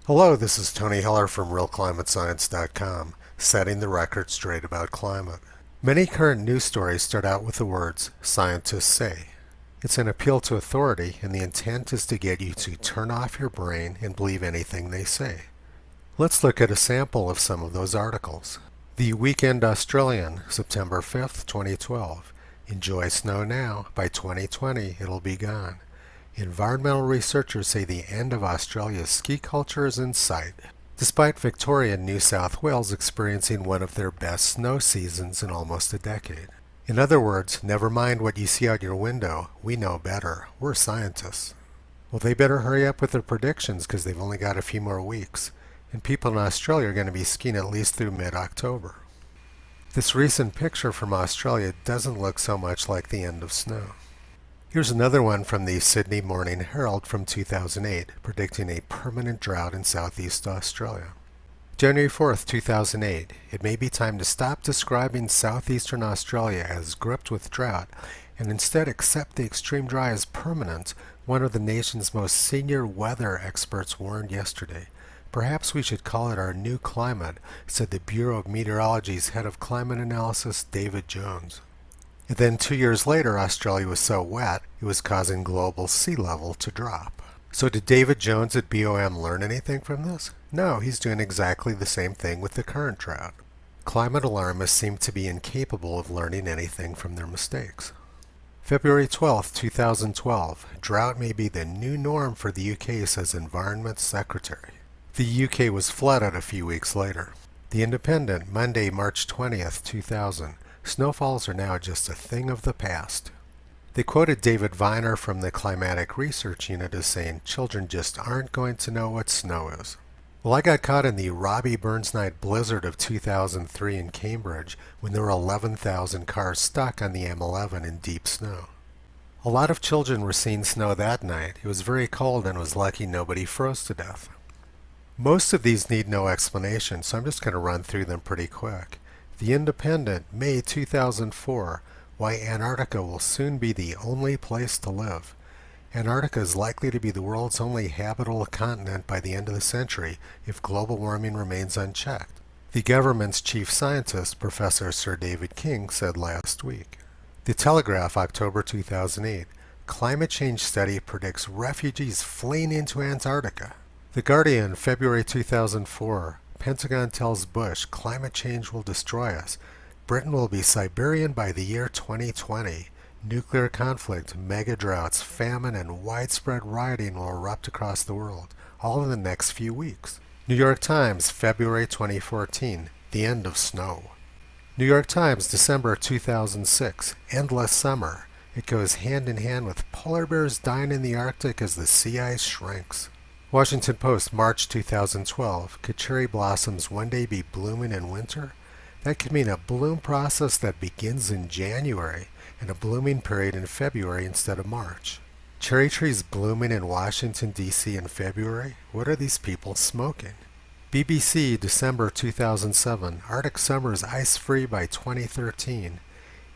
Hello, this is Tony Heller from RealClimateScience.com, setting the record straight about climate. Many current news stories start out with the words, scientists say. It's an appeal to authority, and the intent is to get you to turn off your brain and believe anything they say. Let's look at a sample of some of those articles. The Weekend Australian, September 5th, 2012. Enjoy snow now. By 2020, it'll be gone. Environmental researchers say the end of Australia's ski culture is in sight, despite Victoria and New South Wales experiencing one of their best snow seasons in almost a decade. In other words, never mind what you see out your window, we know better. We're scientists. Well, they better hurry up with their predictions because they've only got a few more weeks, and people in Australia are going to be skiing at least through mid-October. This recent picture from Australia doesn't look so much like the end of snow. Here's another one from the Sydney Morning Herald from 2008, predicting a permanent drought in southeast Australia. January 4th, 2008. It may be time to stop describing southeastern Australia as gripped with drought and instead accept the extreme dry as permanent, one of the nation's most senior weather experts warned yesterday. Perhaps we should call it our new climate, said the Bureau of Meteorology's head of climate analysis, David Jones. And then 2 years later, Australia was so wet, it was causing global sea level to drop. So did David Jones at BOM learn anything from this? No, he's doing exactly the same thing with the current drought. Climate alarmists seem to be incapable of learning anything from their mistakes. February 12, 2012. Drought may be the new norm for the UK, says Environment Secretary. The UK was flooded a few weeks later. The Independent, Monday, March 20th, 2000. Snowfalls are now just a thing of the past. They quoted David Viner from the Climatic Research Unit as saying, children just aren't going to know what snow is. Well, I got caught in the Robbie Burns night blizzard of 2003 in Cambridge when there were 11,000 cars stuck on the M11 in deep snow. A lot of children were seeing snow that night. It was very cold and was lucky nobody froze to death. Most of these need no explanation, so I'm just going to run through them pretty quick. The Independent, May 2004, why Antarctica will soon be the only place to live. Antarctica is likely to be the world's only habitable continent by the end of the century if global warming remains unchecked. The government's chief scientist, Professor Sir David King, said last week. The Telegraph, October 2008, climate change study predicts refugees fleeing into Antarctica. The Guardian, February 2004, Pentagon tells Bush climate change will destroy us. Britain will be Siberian by the year 2020. Nuclear conflict, mega droughts, famine, and widespread rioting will erupt across the world, all in the next few weeks. New York Times, February 2014, the end of snow. New York Times, December 2006, endless summer. It goes hand in hand with polar bears dying in the Arctic as the sea ice shrinks. Washington Post, March 2012. Could cherry blossoms one day be blooming in winter? That could mean a bloom process that begins in January and a blooming period in February instead of March. Cherry trees blooming in Washington, D.C. in February? What are these people smoking? BBC, December 2007. Arctic summers ice-free by 2013.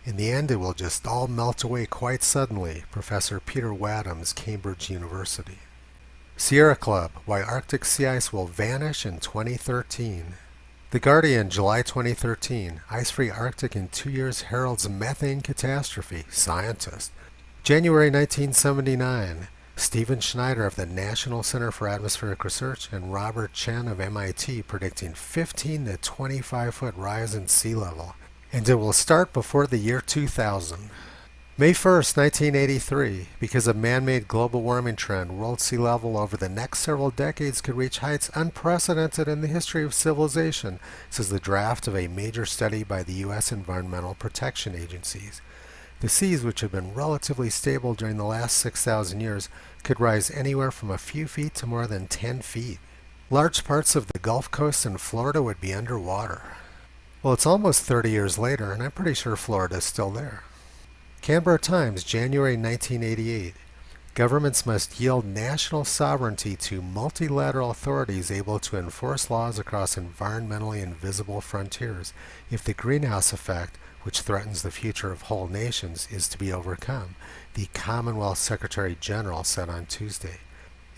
In the end, it will just all melt away quite suddenly, Professor Peter Wadhams, Cambridge University. Sierra Club, why Arctic sea ice will vanish in 2013. The Guardian, July 2013. Ice-free Arctic in 2 years heralds methane catastrophe. Scientist. January 1979. Stephen Schneider of the National Center for Atmospheric Research and Robert Chen of MIT predicting 15 to 25-foot rise in sea level. And it will start before the year 2000. May 1st, 1983, because of man-made global warming trend, world sea level over the next several decades could reach heights unprecedented in the history of civilization, says the draft of a major study by the U.S. Environmental Protection Agencies. The seas, which have been relatively stable during the last 6,000 years, could rise anywhere from a few feet to more than 10 feet. Large parts of the Gulf Coast and Florida would be underwater. Well, it's almost 30 years later, and I'm pretty sure Florida is still there. Canberra Times, January 1988. Governments must yield national sovereignty to multilateral authorities able to enforce laws across environmentally invisible frontiers if the greenhouse effect, which threatens the future of whole nations, is to be overcome, the Commonwealth Secretary General said on Tuesday.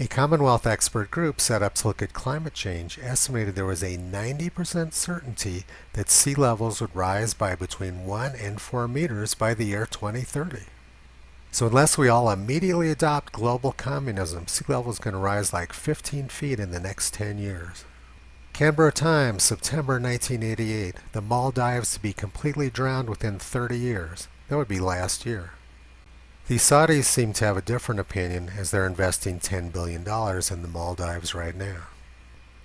A Commonwealth expert group set up to look at climate change estimated there was a 90% certainty that sea levels would rise by between 1 and 4 meters by the year 2030. So unless we all immediately adopt global communism, sea level is going to rise like 15 feet in the next 10 years. Canberra Times, September 1988. The Maldives to be completely drowned within 30 years. That would be last year. The Saudis seem to have a different opinion as they're investing $10 billion in the Maldives right now.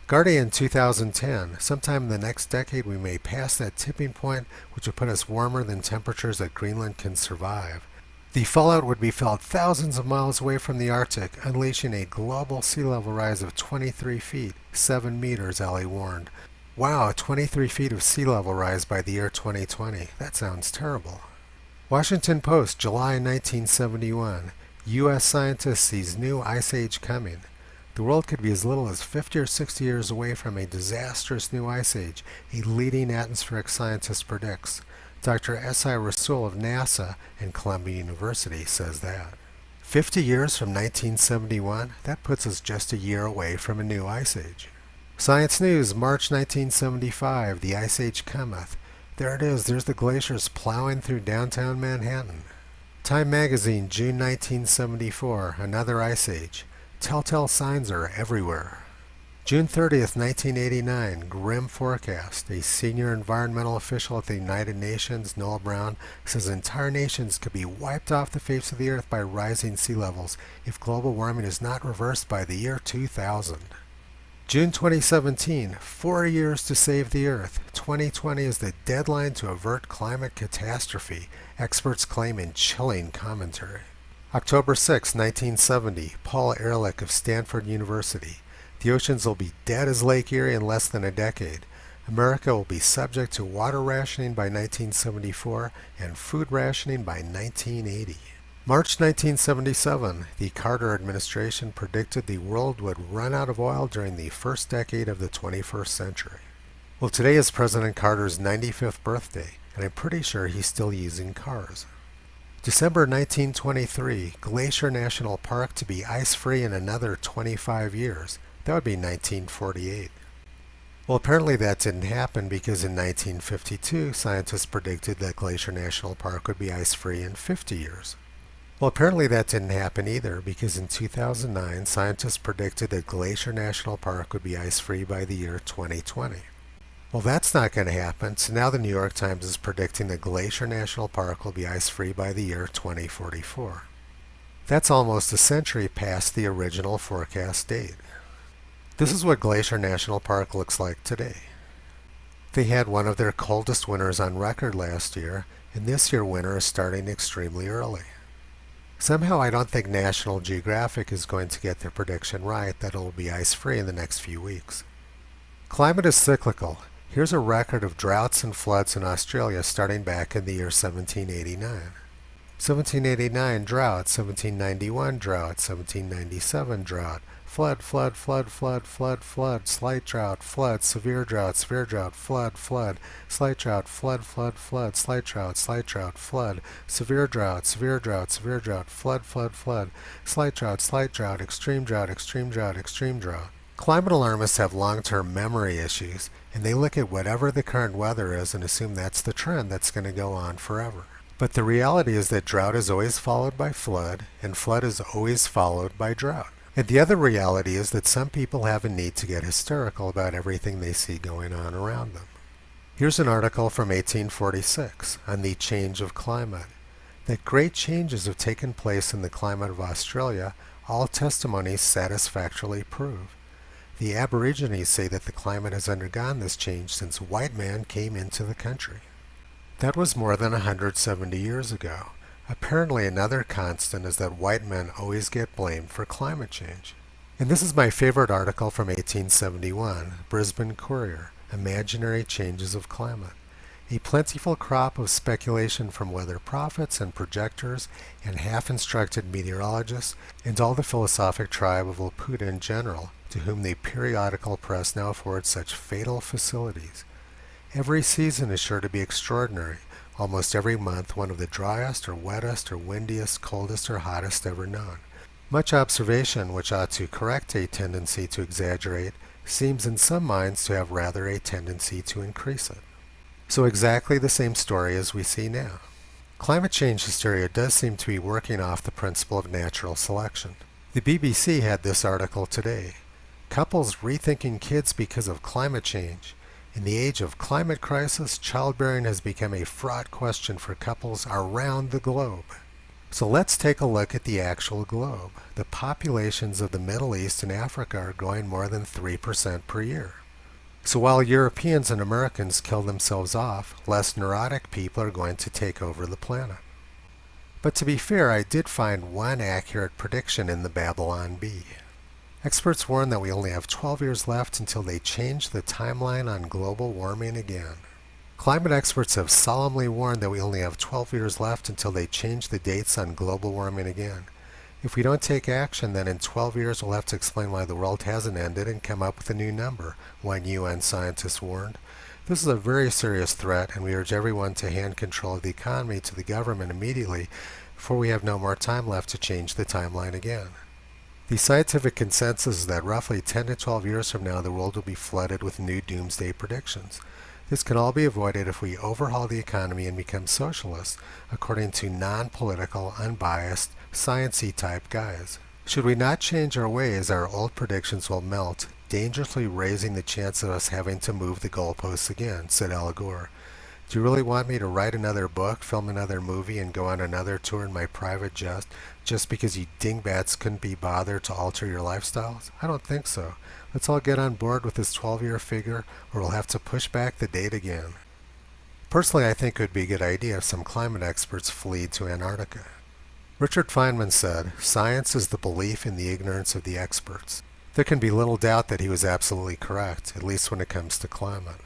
Guardian 2010. Sometime in the next decade we may pass that tipping point which would put us warmer than temperatures that Greenland can survive. The fallout would be felt thousands of miles away from the Arctic, unleashing a global sea level rise of 23 feet, 7 meters, Ellie warned. Wow, 23 feet of sea level rise by the year 2020. That sounds terrible. Washington Post, July 1971. U.S. scientist sees new ice age coming. The world could be as little as 50 or 60 years away from a disastrous new ice age, a leading atmospheric scientist predicts. Dr. S.I. Rasool of NASA and Columbia University says that. 50 years from 1971, that puts us just a year away from a new ice age. Science News, March 1975, the ice age cometh. There it is, there's the glaciers plowing through downtown Manhattan. Time Magazine, June 1974, another ice age. Telltale signs are everywhere. June 30th, 1989, grim forecast. A senior environmental official at the United Nations, Noel Brown, says entire nations could be wiped off the face of the earth by rising sea levels if global warming is not reversed by the year 2000. June 2017, 4 years to save the Earth. 2020 is the deadline to avert climate catastrophe, experts claim in chilling commentary. October 6, 1970, Paul Ehrlich of Stanford University. The oceans will be dead as Lake Erie in less than a decade. America will be subject to water rationing by 1974 and food rationing by 1980. March 1977, the Carter administration predicted the world would run out of oil during the first decade of the 21st century. Well, today is President Carter's 95th birthday, and I'm pretty sure he's still using cars. December 1923, Glacier National Park to be ice-free in another 25 years. That would be 1948. Well, apparently that didn't happen because in 1952, scientists predicted that Glacier National Park would be ice-free in 50 years. Well, apparently that didn't happen either because in 2009, scientists predicted that Glacier National Park would be ice-free by the year 2020. Well, that's not going to happen, so now the New York Times is predicting that Glacier National Park will be ice-free by the year 2044. That's almost a century past the original forecast date. This is what Glacier National Park looks like today. They had one of their coldest winters on record last year, and this year's winter is starting extremely early. Somehow I don't think National Geographic is going to get their prediction right that it will be ice-free in the next few weeks. Climate is cyclical. Here's a record of droughts and floods in Australia starting back in the year 1789. 1789 drought, 1791 drought, 1797 drought, flood, flood, flood, flood, flood, flood, slight drought, flood, severe drought, flood, flood, slight drought, flood, flood, flood, slight drought, flood, severe drought, flood, flood, flood, slight drought, extreme drought, extreme drought, extreme drought. Climate alarmists have long-term memory issues, and they look at whatever the current weather is and assume that's the trend that's going to go on forever. But the reality is that drought is always followed by flood, and flood is always followed by drought. And the other reality is that some people have a need to get hysterical about everything they see going on around them. Here's an article from 1846 on the change of climate. That great changes have taken place in the climate of Australia, all testimonies satisfactorily prove. The Aborigines say that the climate has undergone this change since white man came into the country. That was more than 170 years ago. Apparently another constant is that white men always get blamed for climate change. And this is my favorite article from 1871, Brisbane Courier, Imaginary Changes of Climate. A plentiful crop of speculation from weather prophets and projectors and half-instructed meteorologists and all the philosophic tribe of Laputa in general, to whom the periodical press now affords such fatal facilities. Every season is sure to be extraordinary. Almost every month one of the driest or wettest or windiest, coldest or hottest ever known. Much observation, which ought to correct a tendency to exaggerate, seems in some minds to have rather a tendency to increase it. So exactly the same story as we see now. Climate change hysteria does seem to be working off the principle of natural selection. The BBC had this article today. Couples rethinking kids because of climate change. In the age of climate crisis, childbearing has become a fraught question for couples around the globe. So let's take a look at the actual globe. The populations of the Middle East and Africa are growing more than 3% per year. So while Europeans and Americans kill themselves off, less neurotic people are going to take over the planet. But to be fair, I did find one accurate prediction in the Babylon Bee. Experts warn that we only have 12 years left until they change the timeline on global warming again. Climate experts have solemnly warned that we only have 12 years left until they change the dates on global warming again. If we don't take action, then in 12 years we'll have to explain why the world hasn't ended and come up with a new number, one UN scientist warned. This is a very serious threat, and we urge everyone to hand control of the economy to the government immediately, for we have no more time left to change the timeline again. The scientific consensus is that roughly 10 to 12 years from now the world will be flooded with new doomsday predictions. This can all be avoided if we overhaul the economy and become socialists, according to non-political, unbiased, science-y type guys. Should we not change our ways, our old predictions will melt, dangerously raising the chance of us having to move the goalposts again, said Al Gore. Do you really want me to write another book, film another movie, and go on another tour in my private jet just because you dingbats couldn't be bothered to alter your lifestyles? I don't think so. Let's all get on board with this 12-year figure, or we'll have to push back the date again. Personally, I think it would be a good idea if some climate experts flee to Antarctica. Richard Feynman said, "Science is the belief in the ignorance of the experts." There can be little doubt that he was absolutely correct, at least when it comes to climate.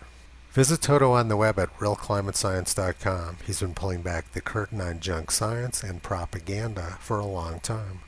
Visit Toto on the web at realclimatescience.com. He's been pulling back the curtain on junk science and propaganda for a long time.